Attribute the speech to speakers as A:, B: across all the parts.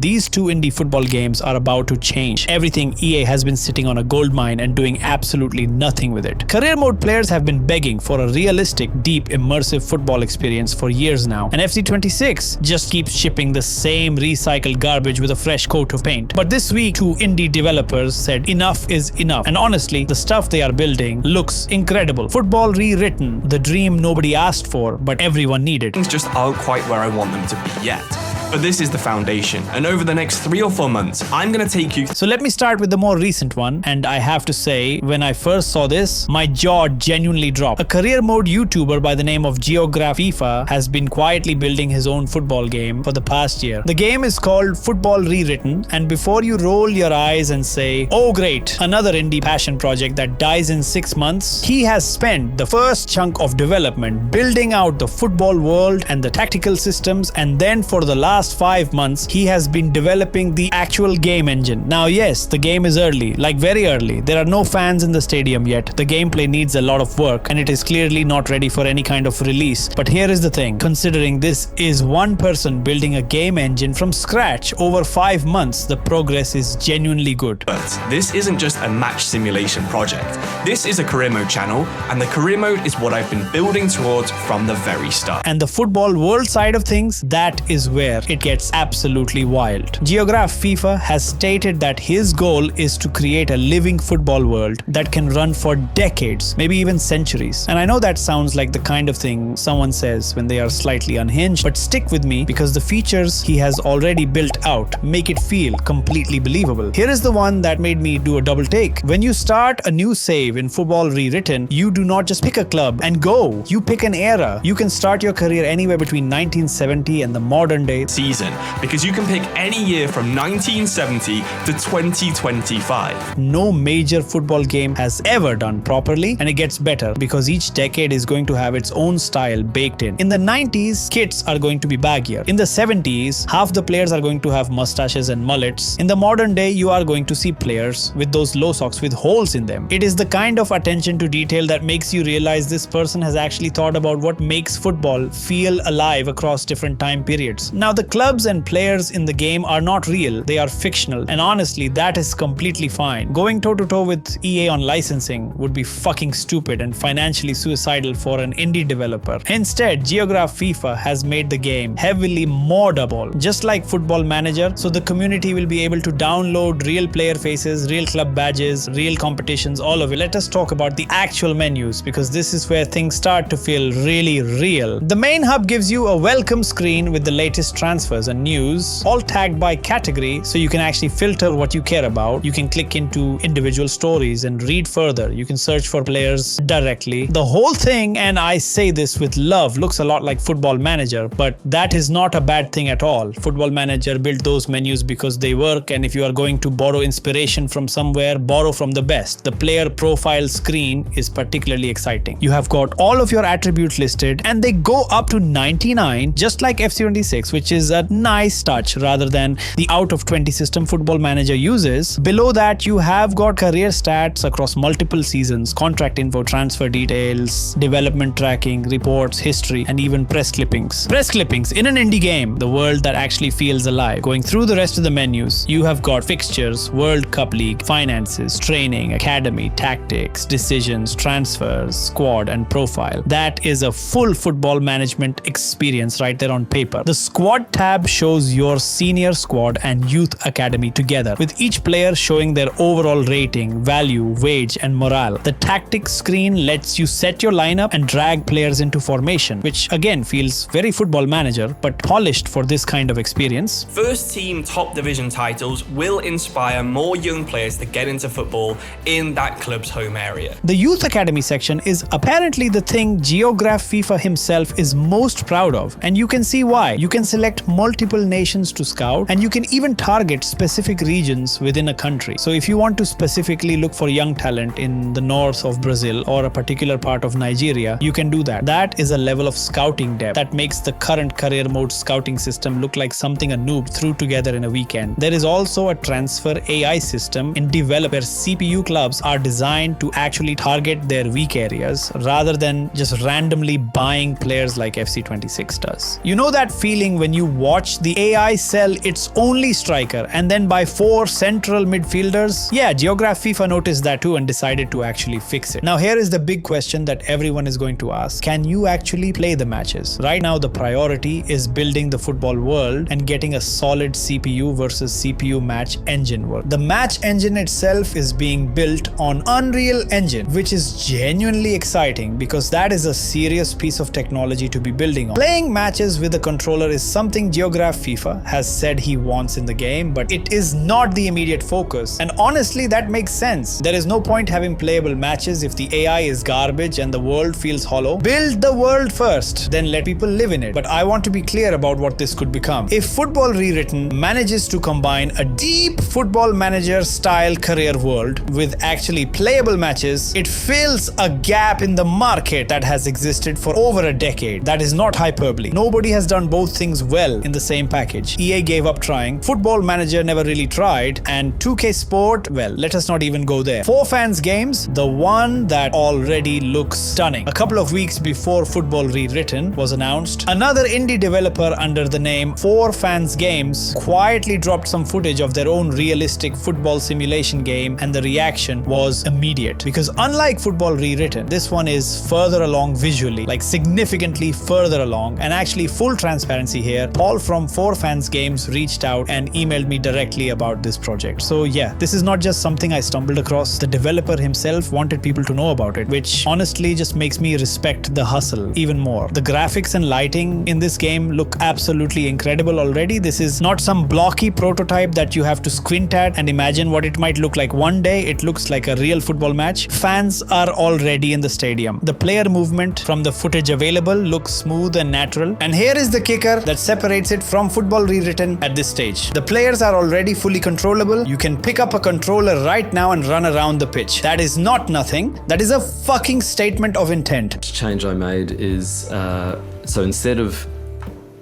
A: these two indie football games are about to change everything. EA has been sitting on a goldmine and doing absolutely nothing with it. Career mode players have been begging for a realistic, deep, immersive football experience for years now, and FC26 just keeps shipping the same recycled garbage with a fresh coat of paint. But this week, two indie developers said enough is enough, and honestly, the stuff they are building looks incredible. Football Rewritten, the dream nobody asked for, but everyone needed.
B: Things just aren't quite where I want them to be yet. But this is the foundation, and over the next 3 or 4 months, I'm gonna take you.
A: So let me start with the more recent one, and I have to say, when I first saw this, my jaw genuinely dropped. A career mode YouTuber by the name of Geograph FIFA has been quietly building his own football game for the past year. The game is called Football Rewritten, and before you roll your eyes and say, oh great, another indie passion project that dies in 6 months, he has spent the first chunk of development building out the football world and the tactical systems, and then for the last 5 months, he has been developing the actual game engine. Now yes, the game is early, like very early. There are no fans in the stadium yet. The gameplay needs a lot of work and it is clearly not ready for any kind of release. But here is the thing, considering this is one person building a game engine from scratch over 5 months, the progress is genuinely good.
B: But this isn't just a match simulation project. This is a career mode channel, and the career mode is what I've been building towards from the very start.
A: And the football world side of things, that is where it gets absolutely wild. Geograph FIFA has stated that his goal is to create a living football world that can run for decades, maybe even centuries. And I know that sounds like the kind of thing someone says when they are slightly unhinged, but stick with me because the features he has already built out make it feel completely believable. Here is the one that made me do a double take. When you start a new save in Football Rewritten, you do not just pick a club and go. You pick an era. You can start your career anywhere between 1970 and the modern day
B: Season, because you can pick any year from 1970 to 2025.
A: No major football game has ever done properly, and it gets better because each decade is going to have its own style baked in. In the 90s, kits are going to be baggier. In the 70s, half the players are going to have mustaches and mullets. In the modern day, you are going to see players with those low socks with holes in them. It is the kind of attention to detail that makes you realize this person has actually thought about what makes football feel alive across different time periods. Now, the clubs and players in the game are not real, they are fictional, and honestly that is completely fine. Going toe to toe with EA on licensing would be fucking stupid and financially suicidal for an indie developer. Instead, Geograph FIFA has made the game heavily moddable, just like Football Manager, so the community will be able to download real player faces, real club badges, real competitions, all of it. Let us talk about the actual menus because this is where things start to feel really real. The main hub gives you a welcome screen with the latest transfers and news, all tagged by category, so you can actually filter what you care about. You can click into individual stories and read further. You can search for players directly. The whole thing, and I say this with love, looks a lot like Football Manager, but that is not a bad thing at all. Football Manager built those menus because they work, and if you are going to borrow inspiration from somewhere, borrow from the best. The player profile screen is particularly exciting. You have got all of your attributes listed, and they go up to 99, just like FC26, which is a nice touch rather than the out of 20 system Football Manager uses. Below that, you have got career stats across multiple seasons, contract info, transfer details, development tracking, reports, history, and even press clippings. Press clippings in an indie game, the world that actually feels alive. Going through the rest of the menus, you have got fixtures, World Cup League, finances, training, academy, tactics, decisions, transfers, squad, and profile. That is a full football management experience right there on paper. The squad tab shows your senior squad and youth academy together, with each player showing their overall rating, value, wage, and morale. The tactics screen lets you set your lineup and drag players into formation, which again feels very Football Manager, but polished for this kind of experience.
B: First team top division titles will inspire more young players to get into football in that club's home area.
A: The youth academy section is apparently the thing Geograph FIFA himself is most proud of, and you can see why. You can select multiple nations to scout, and you can even target specific regions within a country. So if you want to specifically look for young talent in the north of Brazil or a particular part of Nigeria, you can do that. That is a level of scouting depth that makes the current career mode scouting system look like something a noob threw together in a weekend. There is also a transfer AI system in develop where CPU clubs are designed to actually target their weak areas rather than just randomly buying players like FC26 does. You know that feeling when you watch the AI sell its only striker and then buy 4 central midfielders? Yeah, Geograph FIFA noticed that too and decided to actually fix it. Now here is the big question that everyone is going to ask. Can you actually play the matches? Right now the priority is building the football world and getting a solid CPU versus CPU match engine work. The match engine itself is being built on Unreal Engine, which is genuinely exciting because that is a serious piece of technology to be building on. Playing matches with a controller is something Geograph FIFA has said he wants in the game, but it is not the immediate focus. And honestly, that makes sense. There is no point having playable matches if the AI is garbage and the world feels hollow. Build the world first, then let people live in it. But I want to be clear about what this could become. If Football Rewritten manages to combine a deep football manager style career world with actually playable matches, it fills a gap in the market that has existed for over a decade. That is not hyperbole. Nobody has done both things well in the same package. EA gave up trying, Football Manager never really tried, and 2K Sport, well, let us not even go there. 4Fans Games, the one that already looks stunning. A couple of weeks before Football Rewritten was announced, another indie developer under the name 4Fans Games quietly dropped some footage of their own realistic football simulation game, and the reaction was immediate. Because unlike Football Rewritten, this one is further along visually, like significantly further along. And actually, full transparency here, Paul from 4Fans Games reached out and emailed me directly about this project. So yeah, this is not just something I stumbled across. The developer himself wanted people to know about it, which honestly just makes me respect the hustle even more. The graphics and lighting in this game look absolutely incredible already. This is not some blocky prototype that you have to squint at and imagine what it might look like one day. It looks like a real football match. Fans are already in the stadium. The player movement from the footage available looks smooth and natural. And here is the kicker that separates it from Football Rewritten at this stage. The players are already fully controllable. You can pick up a controller right now and run around the pitch. That is not nothing. That is a fucking statement of intent.
C: Change I made is so instead of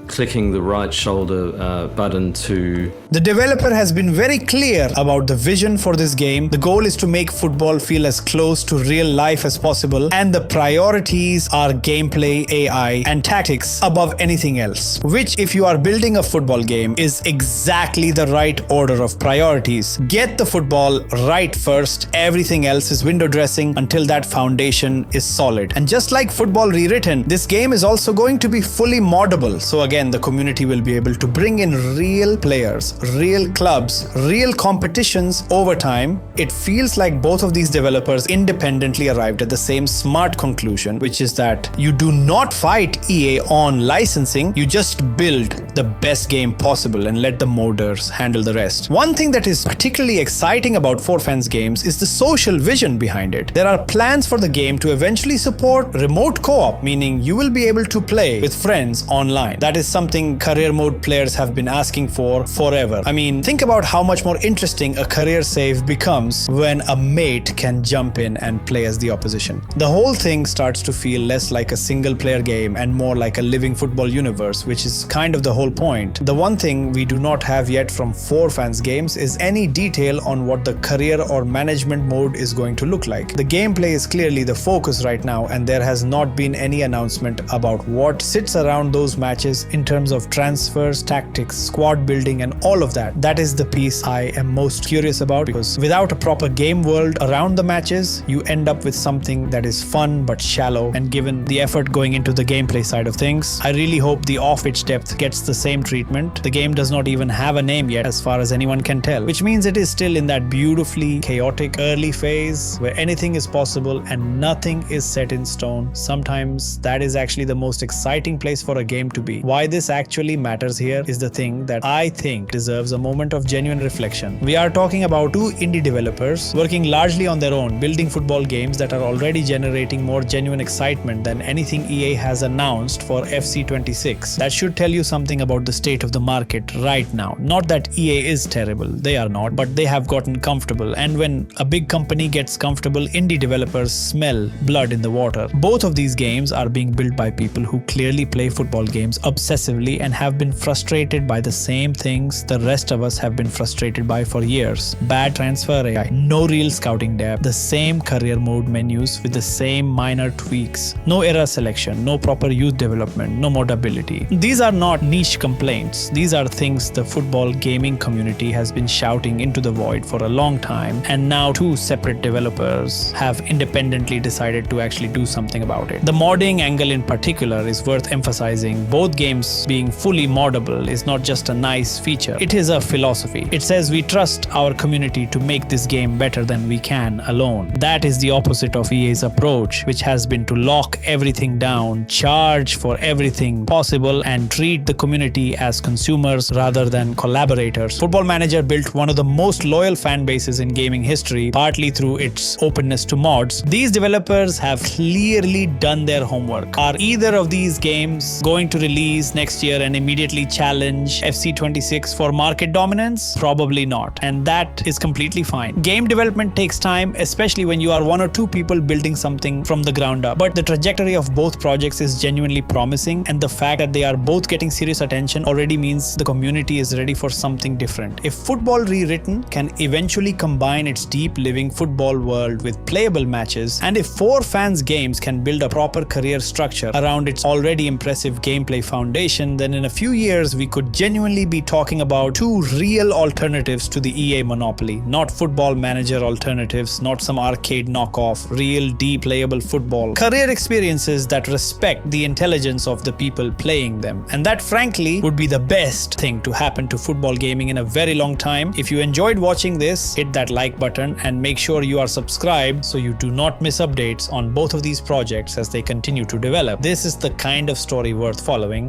C: clicking the right shoulder button to...
A: The developer has been very clear about the vision for this game. The goal is to make football feel as close to real life as possible, and the priorities are gameplay, AI, and tactics above anything else. Which, if you are building a football game, is exactly the right order of priorities. Get the football right first. Everything else is window dressing until that foundation is solid. And just like Football Rewritten, this game is also going to be fully moddable. So again, the community will be able to bring in real players, real clubs, real competitions over time. It feels like both of these developers independently arrived at the same smart conclusion, which is that you do not fight EA on licensing, you just build the best game possible and let the modders handle the rest. One thing that is particularly exciting about 4Fans Games is the social vision behind it. There are plans for the game to eventually support remote co-op, meaning you will be able to play with friends online. That is something career mode players have been asking for forever. I mean, think about how much more interesting a career save becomes when a mate can jump in and play as the opposition. The whole thing starts to feel less like a single player game and more like a living football universe, which is kind of the whole point. The one thing we do not have yet from 4Fans Games is any detail on what the career or management mode is going to look like. The gameplay is clearly the focus right now, and there has not been any announcement about what sits around those matches in terms of transfers, tactics, squad building, and all of that. That is the piece I am most curious about, because without a proper game world around the matches, you end up with something that is fun but shallow. And given the effort going into the gameplay side of things, I really hope the off-pitch depth gets the same treatment. The game does not even have a name yet as far as anyone can tell, which means it is still in that beautifully chaotic early phase where anything is possible and nothing is set in stone. Sometimes that is actually the most exciting place for a game to be. Why this actually matters here is the thing that I think deserves a moment of genuine reflection. We are talking about two indie developers working largely on their own, building football games that are already generating more genuine excitement than anything EA has announced for FC26. That should tell you something about the state of the market right now. Not that EA is terrible, they are not, but they have gotten comfortable. And when a big company gets comfortable, indie developers smell blood in the water. Both of these games are being built by people who clearly play football games obsessively obsessively and have been frustrated by the same things the rest of us have been frustrated by for years. Bad transfer AI, no real scouting depth, the same career mode menus with the same minor tweaks, no era selection, no proper youth development, no modability. These are not niche complaints. These are things the football gaming community has been shouting into the void for a long time, and now two separate developers have independently decided to actually do something about it. The modding angle in particular is worth emphasizing. Both games being fully moddable is not just a nice feature, it is a philosophy. It says we trust our community to make this game better than we can alone. That is the opposite of EA's approach, which has been to lock everything down, charge for everything possible, and treat the community as consumers rather than collaborators. Football Manager built one of the most loyal fan bases in gaming history, partly through its openness to mods. These developers have clearly done their homework. Are either of these games going to release next year and immediately challenge FC26 for market dominance? Probably not, and that is completely fine. Game development takes time, especially when you are one or two people building something from the ground up. But the trajectory of both projects is genuinely promising, and the fact that they are both getting serious attention already means the community is ready for something different. If Football Rewritten can eventually combine its deep living football world with playable matches, and if 4Fans Games can build a proper career structure around its already impressive gameplay foundation, then in a few years we could genuinely be talking about two real alternatives to the EA monopoly. Not Football Manager alternatives, not some arcade knockoff, real deep playable football. Career experiences that respect the intelligence of the people playing them. And that frankly would be the best thing to happen to football gaming in a very long time. If you enjoyed watching this, hit that like button and make sure you are subscribed so you do not miss updates on both of these projects as they continue to develop. This is the kind of story worth following.